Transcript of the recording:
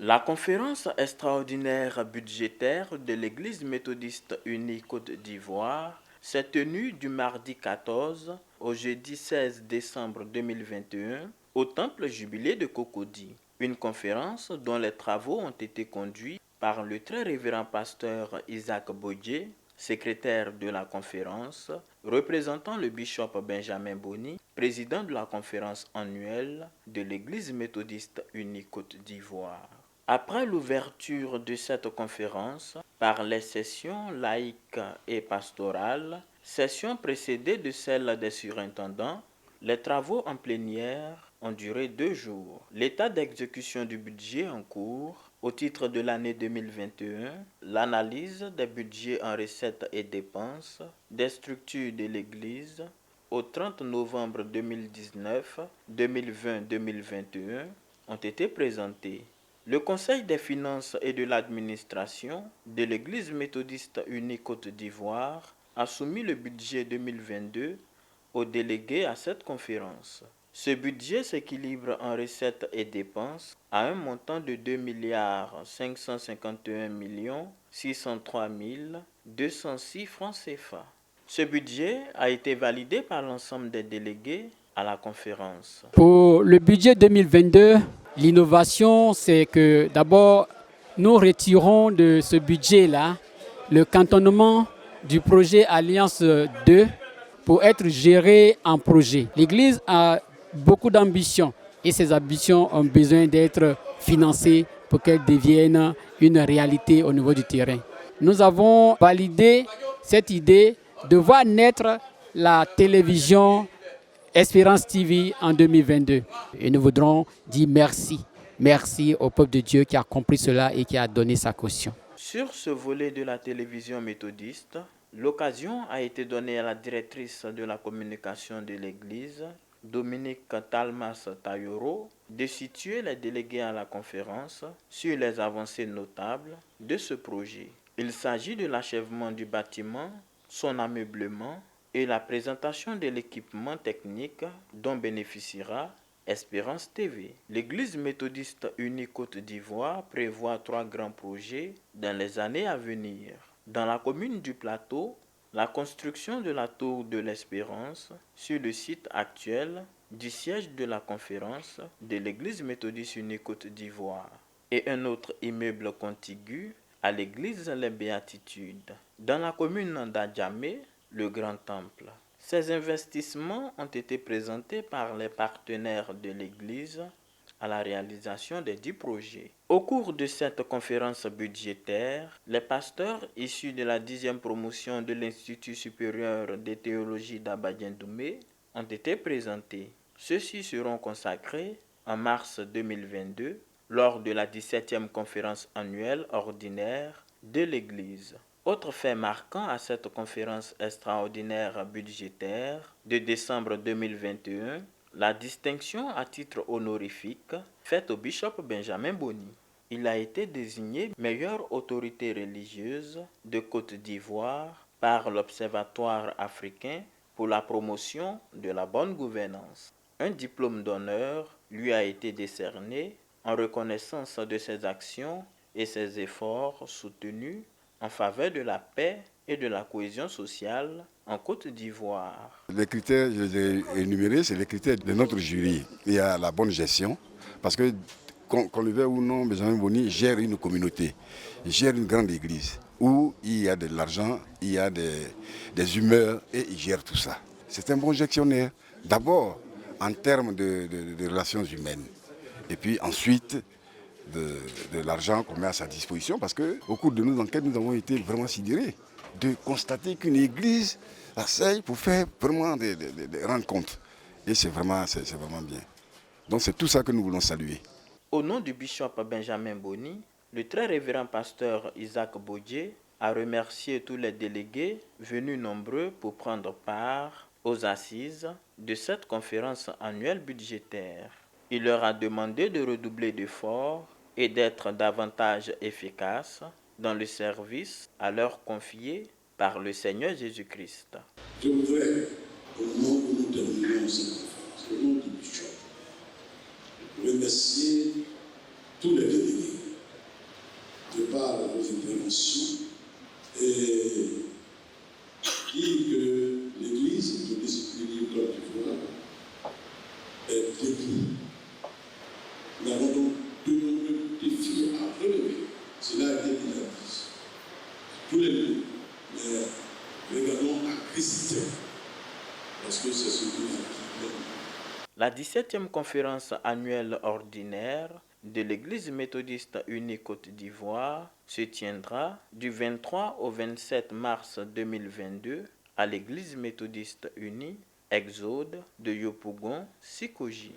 La conférence extraordinaire budgétaire de l'Église méthodiste unie Côte d'Ivoire s'est tenue du mardi 14 au jeudi 16 décembre 2021 au Temple Jubilé de Cocody. Une conférence dont les travaux ont été conduits par le très révérend pasteur Isaac Bodje, secrétaire de la conférence, représentant le bishop Benjamin Boni, président de la conférence annuelle de l'Église méthodiste unie Côte d'Ivoire. Après l'ouverture de cette conférence par les sessions laïques et pastorales, session précédée de celle des surintendants, les travaux en plénière ont duré 2 jours. L'état d'exécution du budget en cours au titre de l'année 2021, l'analyse des budgets en recettes et dépenses des structures de l'Église au 30 novembre 2019, 2020-2021 ont été présentés. Le Conseil des finances et de l'administration de l'Église méthodiste unie Côte d'Ivoire a soumis le budget 2022 aux délégués à cette conférence. Ce budget s'équilibre en recettes et dépenses à un montant de 2 551 603 206 francs CFA. Ce budget a été validé par l'ensemble des délégués à la conférence. Pour le budget 2022, l'innovation, c'est que d'abord, nous retirons de ce budget-là le cantonnement du projet Alliance 2 pour être géré en projet. L'Église a beaucoup d'ambitions et ces ambitions ont besoin d'être financées pour qu'elles deviennent une réalité au niveau du terrain. Nous avons validé cette idée de voir naître la télévision Espérance TV en 2022. Et nous voudrons dire merci. Merci au peuple de Dieu qui a compris cela et qui a donné sa caution. Sur ce volet de la télévision méthodiste, l'occasion a été donnée à la directrice de la communication de l'Église, Dominique Talmas Tayoro, de situer les délégués à la conférence sur les avancées notables de ce projet. Il s'agit de l'achèvement du bâtiment, son ameublement et la présentation de l'équipement technique dont bénéficiera Espérance TV. L'Église méthodiste unie Côte d'Ivoire prévoit 3 grands projets dans les années à venir. Dans la commune du Plateau, la construction de la tour de l'Espérance sur le site actuel du siège de la conférence de l'Église méthodiste unie Côte d'Ivoire et un autre immeuble contigu à l'église Les Béatitudes. Dans la commune d'Adjamé, le Grand Temple. Ces investissements ont été présentés par les partenaires de l'Église à la réalisation des 10 projets. Au cours de cette conférence budgétaire, les pasteurs issus de la 10e promotion de l'Institut supérieur de théologie d'Abadien-Doumé ont été présentés. Ceux-ci seront consacrés en mars 2022 lors de la 17e conférence annuelle ordinaire de l'Église. Autre fait marquant à cette conférence extraordinaire budgétaire de décembre 2021, la distinction à titre honorifique faite au bishop Benjamin Boni. Il a été désigné meilleure autorité religieuse de Côte d'Ivoire par l'Observatoire africain pour la promotion de la bonne gouvernance. Un diplôme d'honneur lui a été décerné en reconnaissance de ses actions et ses efforts soutenus en faveur de la paix et de la cohésion sociale en Côte d'Ivoire. Les critères, je les ai énumérés, c'est les critères de notre jury. Il y a la bonne gestion, parce que, qu'on le veuille ou non, Benjamin Boni gère une communauté, il gère une grande église, où il y a de l'argent, il y a des humeurs, et il gère tout ça. C'est un bon gestionnaire, d'abord en termes de relations humaines, et puis ensuite, de l'argent qu'on met à sa disposition, parce qu'au cours de nos enquêtes, nous avons été vraiment sidérés de constater qu'une église essaye pour faire vraiment des rencontres. Et c'est vraiment bien. Donc c'est tout ça que nous voulons saluer. Au nom du bishop Benjamin Boni, le très révérend pasteur Isaac Bodje a remercié tous les délégués venus nombreux pour prendre part aux assises de cette conférence annuelle budgétaire. Il leur a demandé de redoubler d'efforts et d'être davantage efficaces dans le service à leur confié par le Seigneur Jésus-Christ. Je voudrais, au moment où nous terminons cette conférence, au nom du bishop, remercier tous les délégués de par vos interventions, et dire que l'Église méthodiste unie Côte d'Ivoire est debout. Nous avons donc de nombreux défis à relever. Cela a été déjà dit. Tous les deux, mais regardons à Christ, parce que c'est ce que nous avons. La 17e conférence annuelle ordinaire de l'Église méthodiste unie Côte d'Ivoire se tiendra du 23 au 27 mars 2022 à l'Église méthodiste unie Exode de Yopougon, Sikoji.